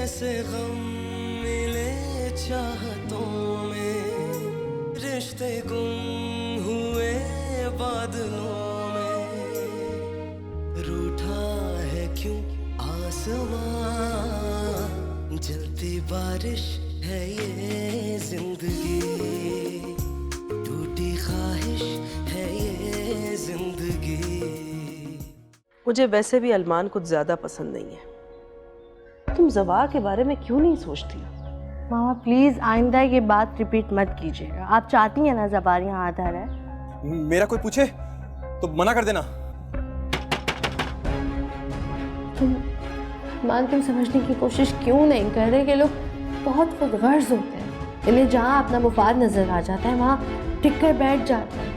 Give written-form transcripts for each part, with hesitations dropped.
कैसे गम मिले चाहतों में, रिश्ते गुम हुए बादलों में, रूठा है क्यों आसमां, जलती बारिश है ये जिंदगी, टूटी ख्वाहिश है ये जिंदगी। मुझे वैसे भी अरमान कुछ ज्यादा पसंद नहीं है। तुम ज़वार के बारे में क्यों नहीं सोचती? मामा प्लीज आइंदा ये बात रिपीट मत कीजिएगा। आप चाहती हैं ना ज़बार यहाँ आता रहे? मेरा कोई पूछे तो मना कर देना। तुम समझने की कोशिश क्यों नहीं कर रहे? कि लोग बहुत खुदगर्ज होते हैं, इन्हें जहाँ अपना मुफाद नजर आ जाता है वहाँ टिक कर बैठ जाते हैं।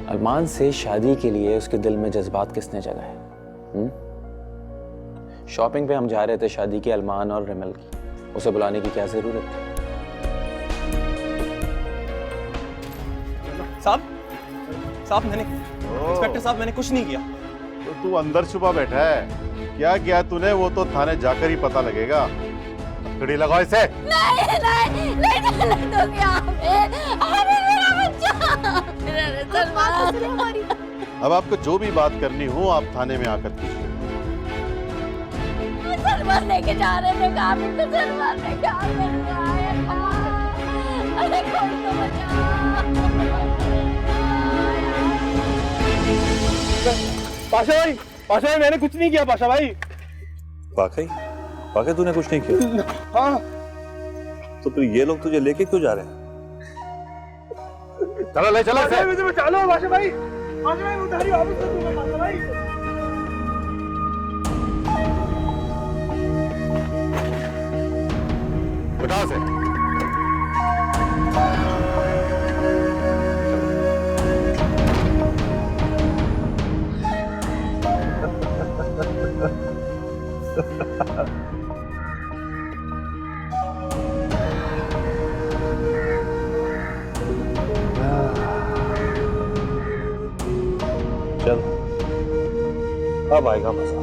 अरमान से शादी के लिए उसके दिल में जज्बात किसने जगाए? शॉपिंग पे हम जा रहे थे शादी के अरमान और रिमल की, उसे बुलाने की क्या जरूरत थी? साहब मैंने इंस्पेक्टर साहब मैंने कुछ नहीं किया। तो तू अंदर छुपा बैठा है, क्या किया तूने वो तो थाने जाकर ही पता लगेगा। कड़ी लगाओ इसे। नहीं नहीं नहीं तो क्या मेरा बच्चा मेरा अब आपको जो भी बात करनी हो आप थाने में आकर कीजिए। सलमान लेके जा रहे थे काबिल को, सलमान ने क्या कर दिया? अरे कोई तो बचा। पाशा भाई मैंने कुछ नहीं किया। पाशा भाई वाकई वाकई तूने कुछ नहीं किया? हाँ। तो फिर ये लोग तुझे लेके क्यों जा रहे हैं? चलो ले चलो इसे। मुझे बचा लो पाशा भाई। पाशा भाई उधारी वापस कर दूंगा पाशा भाई। उठाओ इसे। चल अब आएगा मजा।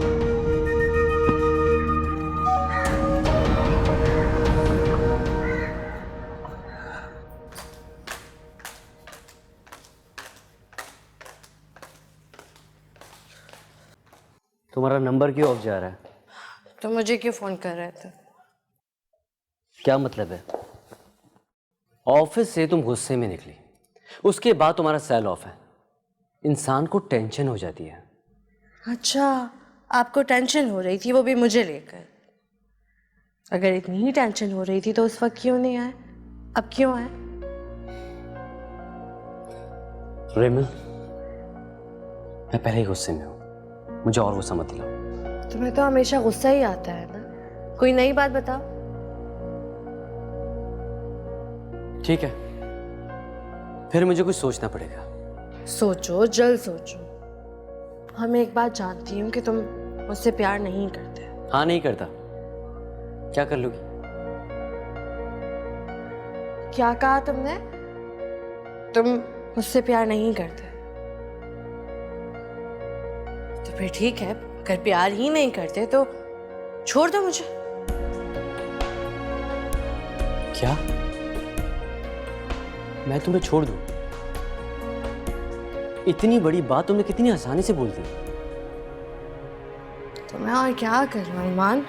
तुम्हारा नंबर क्यों ऑफ जा रहा है? तो मुझे क्यों फोन कर रहे थे? क्या मतलब है? ऑफिस से तुम गुस्से में निकली, उसके बाद तुम्हारा सेल ऑफ है। इंसान को टेंशन हो जाती है। अच्छा, आपको टेंशन हो रही थी, वो भी मुझे लेकर। अगर इतनी ही टेंशन हो रही थी तो उस वक्त क्यों नहीं आए? अब क्यों आए? रेमल, मैं पहले ही गुस्से में हूँ, मुझे और गुस्सा मत दिलाओ। तुम्हें तो हमेशा गुस्सा ही आता है ना। कोई नई बात बताओ। ठीक है, फिर मुझे कुछ सोचना पड़ेगा। सोचो, जल्द सोचो। हाँ, मैं एक बात जानती हूँ कि तुम मुझसे प्यार नहीं करते। हाँ, नहीं करता। क्या कर लोगी? क्या कहा तुमने? तुम मुझसे प्यार नहीं करते? तो फिर ठीक है, अगर प्यार ही नहीं करते तो छोड़ दो मुझे। क्या? मैं तुम्हें छोड़ दूं? इतनी बड़ी बात तुमने कितनी आसानी से बोल दी। तो मैं और क्या करूं अरमान?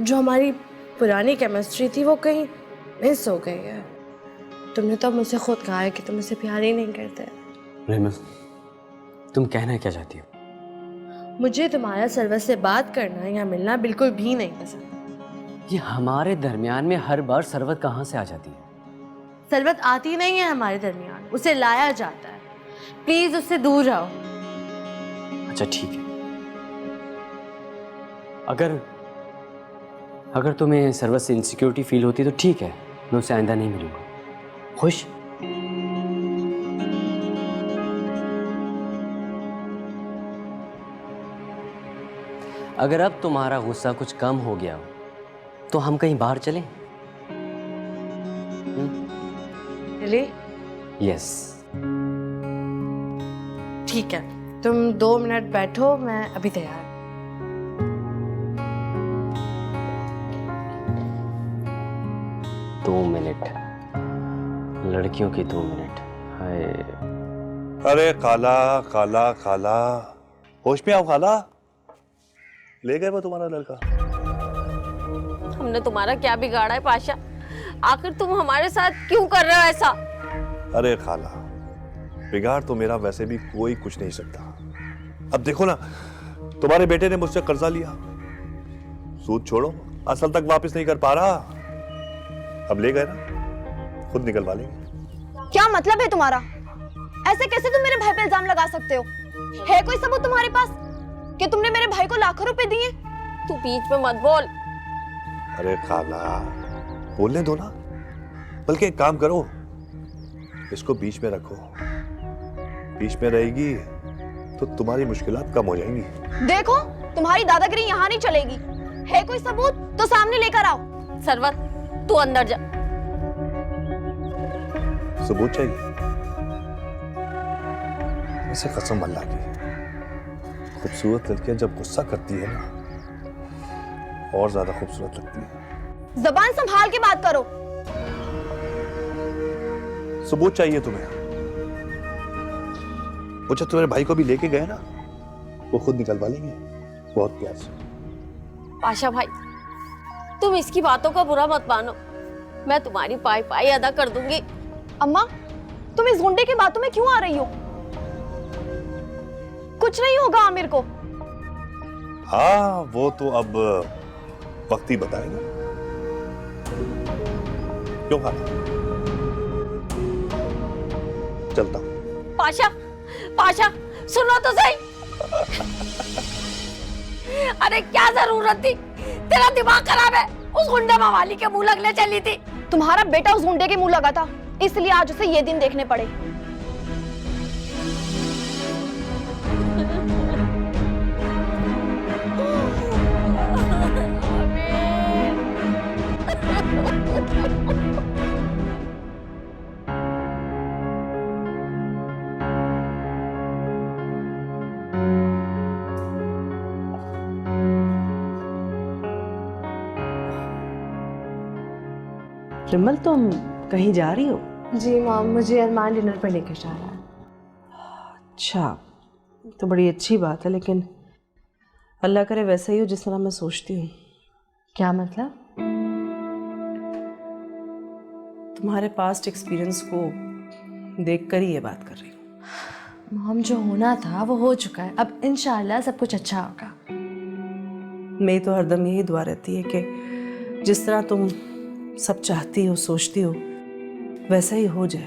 जो हमारी पुरानी केमिस्ट्री थी वो कहीं मिस हो गई है। तुमने तो मुझसे खुद कहा है कि तुम मुझसे प्यार ही नहीं करते। रेमल, तुम कहना क्या चाहती हो? मुझे तुम्हारा सरवत से बात करना या मिलना बिल्कुल भी नहीं पसंद। ये हमारे दरमियान में हर बार सरवत कहाँ से आ जाती है? सरवत आती नहीं है हमारे दरमियान, उसे लाया जाता है। प्लीज उससे दूर रहो। अच्छा ठीक है, अगर तुम्हें सरवत से इनसिक्योरिटी फील होती तो ठीक है, मैं उससे आइंदा नहीं मिलूंगा। खुश? अगर अब तुम्हारा गुस्सा कुछ कम हो गया हो तो हम कहीं बाहर चलें? रियली? यस। ठीक है, तुम 2 मिनट बैठो, मैं अभी तैयार। 2 मिनट, लड़कियों की 2 मिनट। हाय अरे काला काला काला, होश में आओ काला। ले गए वो तुम्हारा लड़का? हमने तुम्हारा क्या बिगाड़ा है पाशा? आखिर तुम हमारे साथ क्यों कर रहे हो ऐसा? अरे खाला, बिगाड़ तो मेरा वैसे भी कोई कुछ नहीं सकता। अब देखो ना, तुम्हारे बेटे ने मुझसे कर्जा लिया, सूद छोड़ो असल तक वापस नहीं कर पा रहा। अब ले गए ना, खुद निकलवा लेंगे। क्या मतलब है तुम्हारा? ऐसे कैसे तुम मेरे भाई पे इल्जाम लगा सकते हो? है कोई सबूत तुम्हारे पास कि तुमने मेरे भाई को लाखों रुपए दिए? तू बीच में मत बोल। अरे खाला, बोलने दो ना। बल्कि एक काम करो, इसको बीच में रखो। बीच में रहेगी तो तुम्हारी मुश्किलात कम हो जाएंगी। देखो, तुम्हारी दादागिरी यहाँ नहीं चलेगी। है कोई सबूत तो सामने लेकर आओ। सरवत, तू अंदर जा। सबूत चाहिए? ऐसे कसम अल्लाह की, खूबसूरत लड़कियां जब गुस्सा करती है ना, और ज्यादा खूबसूरत लगती है। जबान संभाल के बात करो। सबूत चाहिए तुम्हें? वो जब तुम्हारे भाई को भी लेके गए ना, वो खुद निकलवा लेंगे, बहुत प्यार से। पाशा भाई, तुम इसकी बातों का बुरा मत मानो। मैं तुम्हारी पाई पाई अदा कर दूंगी। अम्मा, तुम इस गुंडे की बातों में क्यों आ रही हो? कुछ नहीं होगा आमिर को। हाँ, वो तो अब वक्त ही बताएगा। क्यों खाना? चलता हूं। पाशा, पाशा, सुनो तो सही। अरे क्या जरूरत थी? तेरा दिमाग खराब है। उस गुंडे मवाली के मुंह लगने चली थी। तुम्हारा बेटा उस गुंडे के मुंह लगा था, इसलिए आज उसे ये दिन देखने पड़े। रिमल, तुम कहीं जा रही हो? जी मॉम, मुझे अरमान डिनर पर लेकर जा रहा है। अच्छा, तो बड़ी अच्छी बात है, लेकिन अल्लाह करे वैसा ही हो जिस तरह मैं सोचती हूँ। क्या मतलब? तुम्हारे पास्ट एक्सपीरियंस को देखकर ही ये बात कर रही हूँ। मॉम, जो होना था वो हो चुका है। अब इंशाल्लाह सब कुछ अच्छा होगा। मेरी तो हरदम यही दुआ रहती है कि जिस तरह तुम सब चाहती हो, सोचती हो, वैसा ही हो जाए।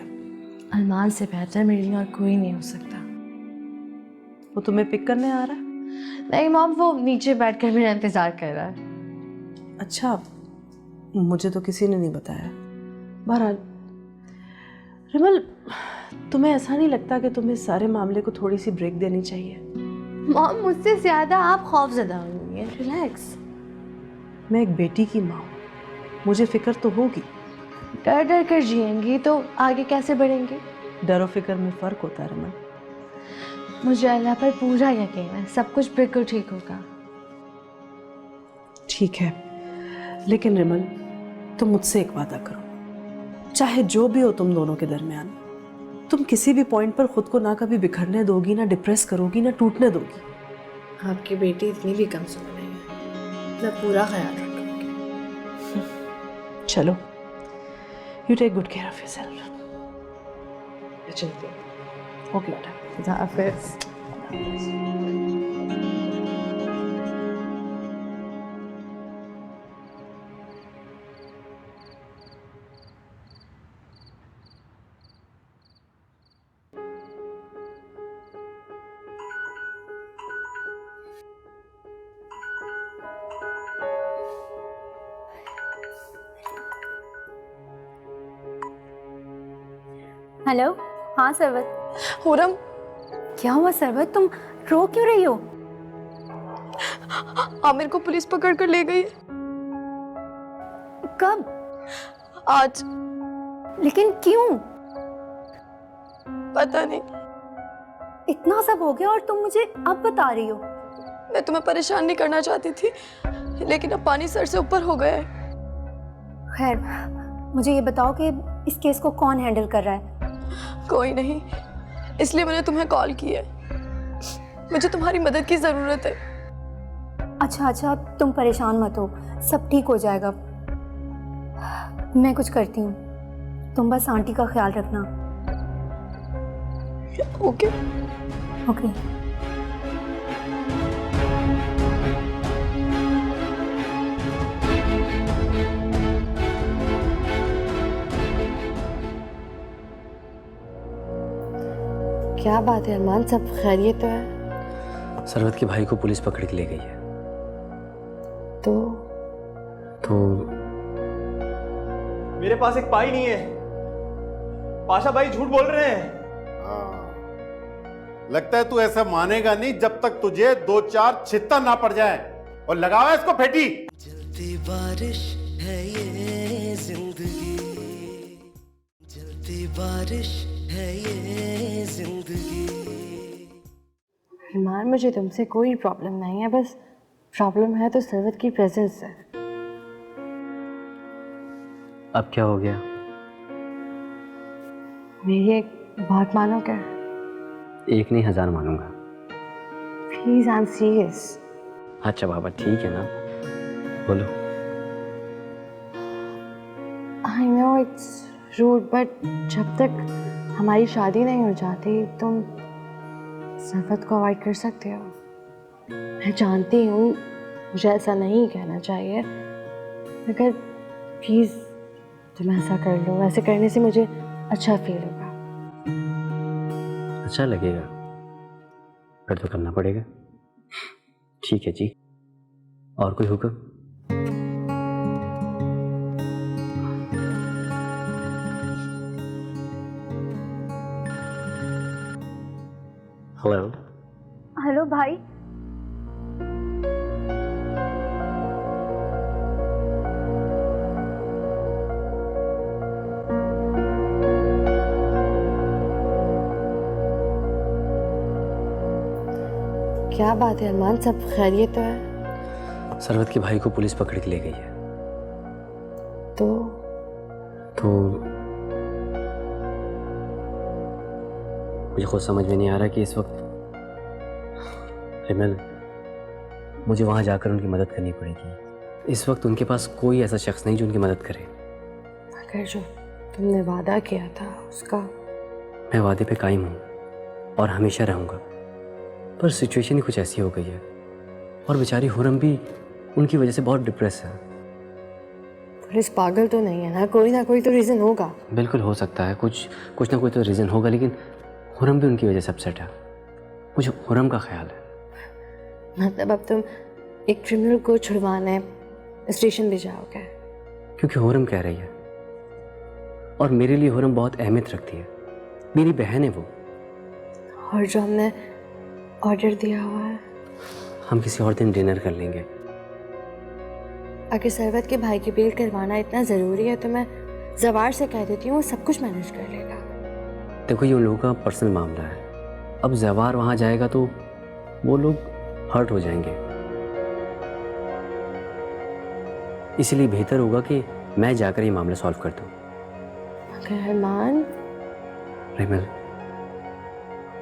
अरमान से बेहतर मेरे लिए और कोई नहीं हो सकता। वो तुम्हें पिक करने आ रहा है? नहीं मॉम, वो नीचे बैठकर मेरा इंतजार कर रहा है। अच्छा, मुझे तो किसी ने नहीं बताया। बहरहाल रिमल, तुम्हें ऐसा नहीं लगता कि तुम्हें सारे मामले को थोड़ी सी ब्रेक देनी चाहिए? मॉम, मुझसे ज्यादा आप खौफजदा हुई हैं। रिलैक्स। मैं एक बेटी की माँ हूँ, मुझे फिक्र तो होगी। डर डर कर जिएंगी तो आगे कैसे बढ़ेंगे? डर और फिक्र में फ़र्क होता है रमन। मुझे अल्लाह पर पूरा यकीन है, सब कुछ बिल्कुल ठीक होगा। ठीक है, लेकिन रिमल, तुम मुझसे एक वादा करो, चाहे जो भी हो तुम दोनों के दरमियान, तुम किसी भी पॉइंट पर खुद को ना कभी बिखरने दोगी, ना डिप्रेस करोगी, ना टूटने दोगी। आपकी बेटी इतनी भी कमजोर नहीं है, मैं पूरा ख्याल रखूंगी। चलो, you take good care of yourself. चलते हैं। ओके बेटा, खुदा हाफिज़। हेलो। हाँ सरवत। हुरम, क्या हुआ सरवत, तुम रो क्यों रही हो? आमिर को पुलिस पकड़ कर ले गई। कब? आज। लेकिन क्यों? पता नहीं। इतना सब हो गया और तुम मुझे अब बता रही हो? मैं तुम्हें परेशान नहीं करना चाहती थी, लेकिन अब पानी सर से ऊपर हो गया है। खैर, मुझे ये बताओ कि इस केस को कौन हैंडल कर रहा है? कोई नहीं, इसलिए मैंने तुम्हें कॉल किया है। मुझे तुम्हारी मदद की ज़रूरत है। अच्छा, तुम परेशान मत हो, सब ठीक हो जाएगा। मैं कुछ करती हूँ, तुम बस आंटी का ख्याल रखना। ओके। ओके। क्या बात है अरमान, सब खैरियत तो है? सरवत के भाई को पुलिस पकड़ के ले गई है। तो मेरे पास एक पाई नहीं है। पाशा भाई झूठ बोल रहे हैं। लगता है तू ऐसा मानेगा नहीं जब तक तुझे 2-4 छित्ता ना पड़ जाए। और लगाओ इसको फेटी। जलती बारिश है ये जिंदगी, जलती बारिश है ये जिंदगी। अरमान, मुझे तुमसे कोई प्रॉब्लम नहीं है, बस प्रॉब्लम है तो सरवत की प्रेजेंस है। अब क्या हो गया? मेरी एक बात मानो क्या? एक नहीं 1000 मानूंगा। Please, I am serious. अच्छा बाबा ठीक है ना, बोलो। I know it's rude, but जब तक हमारी शादी नहीं हो जाती तुम सरवत को अवॉइड कर सकते हो। मैं जानती हूँ मुझे ऐसा नहीं कहना चाहिए, मगर प्लीज़ तुम ऐसा कर लो। ऐसे करने से मुझे अच्छा फील होगा। अच्छा लगेगा, फिर तो करना पड़ेगा। ठीक है जी, और कोई हुक्म? हेलो। हेलो भाई। क्या बात है अरमान, सब खैरियत तो है? सरवत के भाई को पुलिस पकड़ के ले गई है। तो मुझे खुद समझ में नहीं आ रहा कि इस वक्त रिमल, मुझे वहाँ जाकर उनकी मदद करनी पड़ेगी। इस वक्त उनके पास कोई ऐसा शख्स नहीं जो उनकी मदद करे। मगर जो तुमने वादा किया था उसका। मैं वादे पे कायम हूँ और हमेशा रहूँगा, पर सिचुएशन ही कुछ ऐसी हो गई है और बेचारी हुरम भी उनकी वजह से बहुत डिप्रेस है। पुलिस पागल तो नहीं है ना कोई तो रीज़न होगा। बिल्कुल हो सकता है, कुछ ना कोई तो रीज़न होगा, लेकिन हुरम भी उनकी वजह से अपसेट है। मुझे हुरम का ख्याल है। मतलब अब तुम एक क्रिमिनल को छुड़वाने स्टेशन भी जाओगे? क्योंकि हुरम कह रही है, और मेरे लिए हुरम बहुत अहमियत रखती है। मेरी बहन है वो। और जो हमने ऑर्डर दिया हुआ है, हम किसी और दिन डिनर कर लेंगे। अगर सरवत के भाई की बेल करवाना इतना ज़रूरी है तो मैं जवार से कह देती हूँ, सब कुछ मैनेज कर लेगा। देखो, ये उन लोगों का पर्सनल मामला है। अब जवार वहाँ जाएगा तो वो लोग हर्ट हो जाएंगे, इसलिए बेहतर होगा कि मैं जाकर ये मामला सॉल्व कर दूँ। मगर अरमान, रिमल,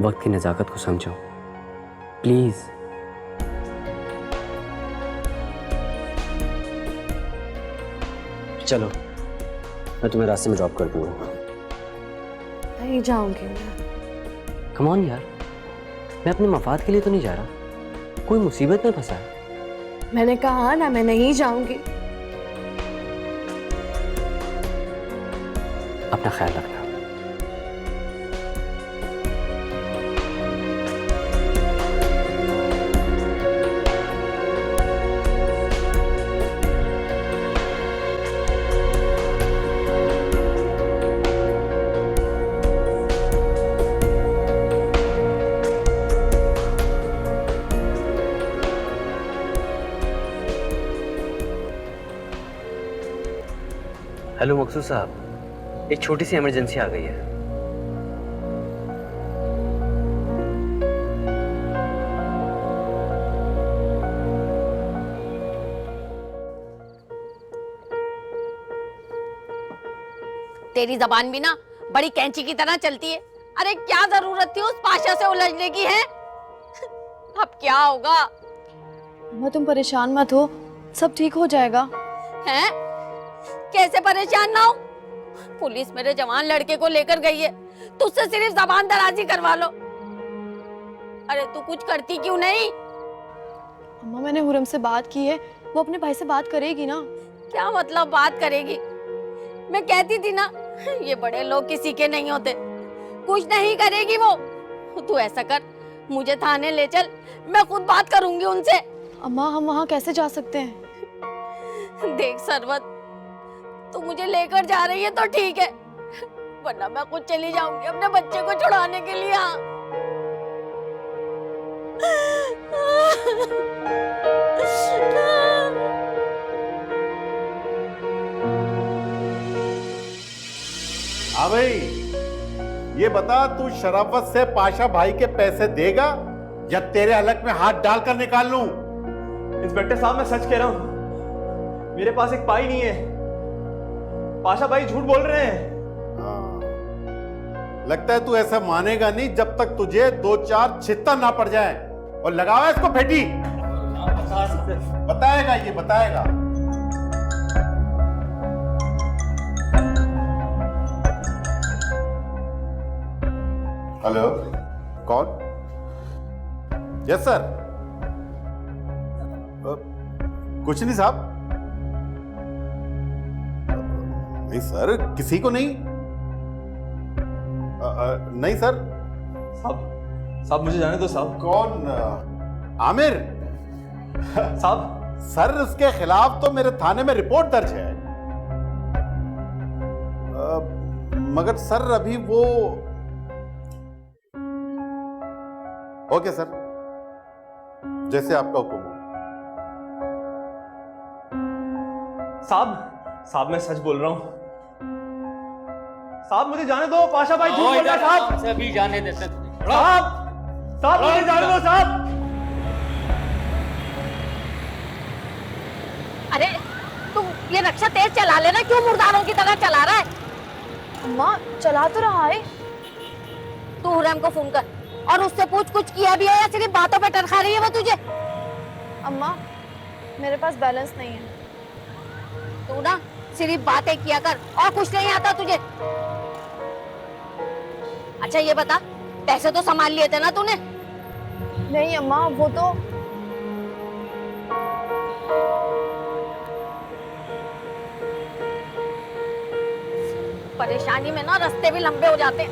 वक्त की नज़ाकत को समझो प्लीज़। चलो, मैं तुम्हें रास्ते में ड्रॉप कर दूँगा। नहीं जाऊँगी मैं। कम ऑन यार, मैं अपने मफाद के लिए तो नहीं जा रहा, कोई मुसीबत में फंसा है। मैंने कहा ना मैं नहीं जाऊँगी। अपना ख्याल रखना। हेलो मकसूद साहब, एक छोटी सी इमरजेंसी आ गई है। तेरी जबान भी ना बड़ी कैंची की तरह चलती है। अरे क्या जरूरत थी उस पाशा से उलझने की है? अब क्या होगा? अम्मा तुम परेशान मत हो, सब ठीक हो जाएगा। हैं? कैसे परेशान ना हो? पुलिस मेरे जवान लड़के को लेकर गई है, तुझसे सिर्फ जबान दराजी करवा लो। अरे तू कुछ करती क्यों नहीं? अम्मा मैंने हुरम से बात की है, वो अपने भाई से बात करेगी ना। क्या मतलब बात करेगी? मैं कहती थी ना, ये बड़े लोग किसी के नहीं होते। कुछ नहीं करेगी वो। तू ऐसा कर, मुझे थाने ले चल, मैं खुद बात करूंगी उनसे। अम्मा हम वहाँ कैसे जा सकते हैं? देख सरवत, तू मुझे लेकर जा रही है तो ठीक है, वरना मैं खुद चली जाऊंगी अपने बच्चे को छुड़ाने के लिए। हाँ हाँ भाई, ये बता तू शराफत से पाशा भाई के पैसे देगा या तेरे हलक में हाथ डालकर निकाल लूं? इंस्पेक्टर साहब मैं सच कह रहा हूं, मेरे पास एक पाई नहीं है। पाशा भाई झूठ बोल रहे हैं। लगता है तू ऐसा मानेगा नहीं जब तक तुझे 2-4 छित्ता ना पड़ जाए। और लगाओ इसको फेटी। बताएगा, ये बताएगा। हेलो, कौन? Yes sir. कुछ नहीं साहब। नहीं सर, किसी को नहीं। नहीं सर। साहब मुझे जाने दो साहब। कौन? आमिर साहब। सर उसके खिलाफ तो मेरे थाने में रिपोर्ट दर्ज है, मगर सर अभी वो। ओके सर, जैसे आपका हुक्म हो। साहब मैं सच बोल रहा हूं। साहब मुझे जाने दो, पाशा भाई झूठ बोल रहा है साहब। अभी जाने देते। साहब मुझे जाने दो साहब। अरे तुम ये रक्षा तेज चला लेना, क्यों मुर्दारों की तरह चला रहा है? अम्मा चला तो रहा है। तू हुरैम को फोन कर और उससे पूछ कुछ किया भी है या सिर्फ बातों पे टरखा रही है वो तुझे? अम्मा मेरे पास बैलेंस नहीं है। तू ना सिर्फ बातें किया कर और कुछ नहीं आता तुझे। अच्छा ये बता, पैसे तो संभाल लिए थे ना तूने? नहीं अम्मा, वो तो परेशानी में ना रास्ते भी लंबे हो जाते हैं।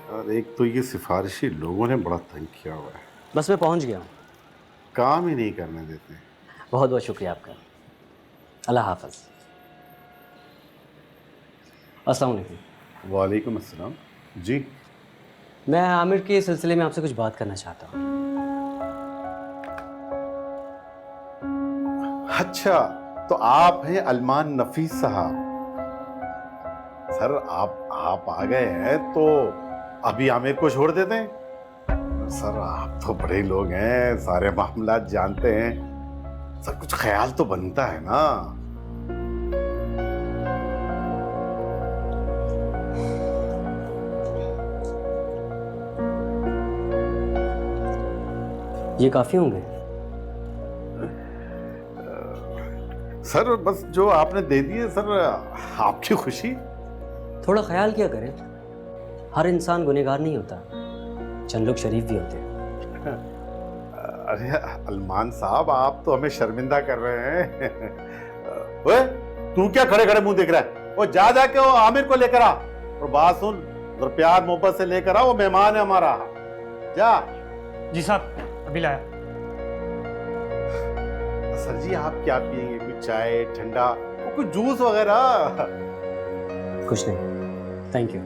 यार एक तो ये सिफारिशी लोगों ने बड़ा तंग किया हुआ है, बस मैं पहुंच गया हूँ। काम ही नहीं करने देते। बहुत बहुत शुक्रिया आपका। अल्लाह हाफ़िज़। अस्सलाम वालेकुम। वालेकुम अस्सलाम। जी, मैं आमिर के सिलसिले में आपसे कुछ बात करना चाहता हूँ। अच्छा तो आप हैं अलमान नफीस साहब। सर आप आ गए हैं तो अभी आमिर को छोड़ देते हैं। सर आप तो बड़े लोग हैं, सारे मामला जानते हैं, सर कुछ ख्याल तो बनता है ना। ये काफ़ी होंगे? सर बस जो आपने दे दिए सर, आपकी खुशी। थोड़ा ख्याल किया करें, हर इंसान गुनहगार नहीं होता, चंद लोग शरीफ भी होते हैं। अरे अलमान साहब आप तो हमें शर्मिंदा कर रहे हैं। ओए तू क्या खड़े खड़े मुंह देख रहा है? वो जा के वो आमिर को लेकर आ और बात सुन, और प्यार मोहब्बत से लेकर आ, वो मेहमान है हमारा। जा। जी साहब अभी लाया। सर जी आप क्या पियेंगे? कुछ चाय, ठंडा, कुछ जूस वगैरह? कुछ नहीं, थैंक यू।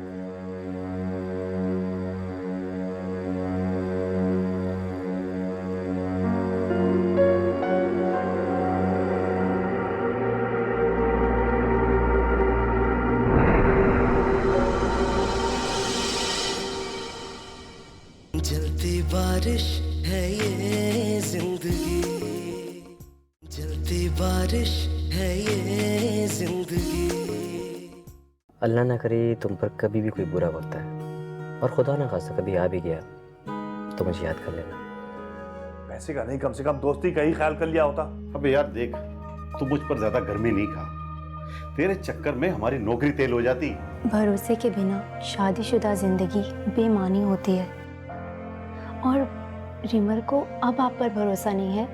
जलती बारिश है ये जिंदगी, जलती बारिश है ये जिंदगी। अल्लाह ना करे तुम पर कभी भी कोई बुरा वक्त आए, और खुदा ना खासा कभी आ भी गया तो मुझे याद कर लेना। पैसे का नहीं, कम से कम दोस्ती का ही ख्याल कर लिया होता। अबे यार देख, तू मुझ पर ज्यादा गर्मी नहीं खा, तेरे चक्कर में हमारी नौकरी तेल हो जाती। भरोसे के बिना शादीशुदा जिंदगी बेमानी होती है, और रिमल को अब आप पर भरोसा नहीं है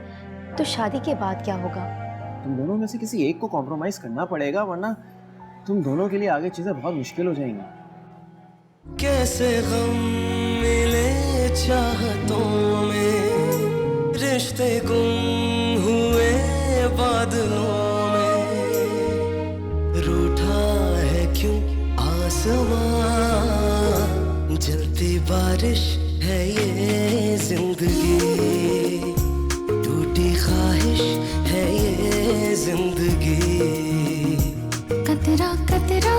तो शादी के बाद क्या होगा? तुम दोनों में से किसी एक को कॉम्प्रोमाइज करना पड़ेगा, वरना तुम दोनों के लिए आगे चीजें बहुत मुश्किल हो जाएंगी। कैसे गम मिले चाहतों में, रिश्ते गुम हुए बादलों में, रूठा है क्यों आसमां, जलती बारिश है ये जिंदगी, टूटी ख्वाहिश है ये जिंदगी। कतरा कतरा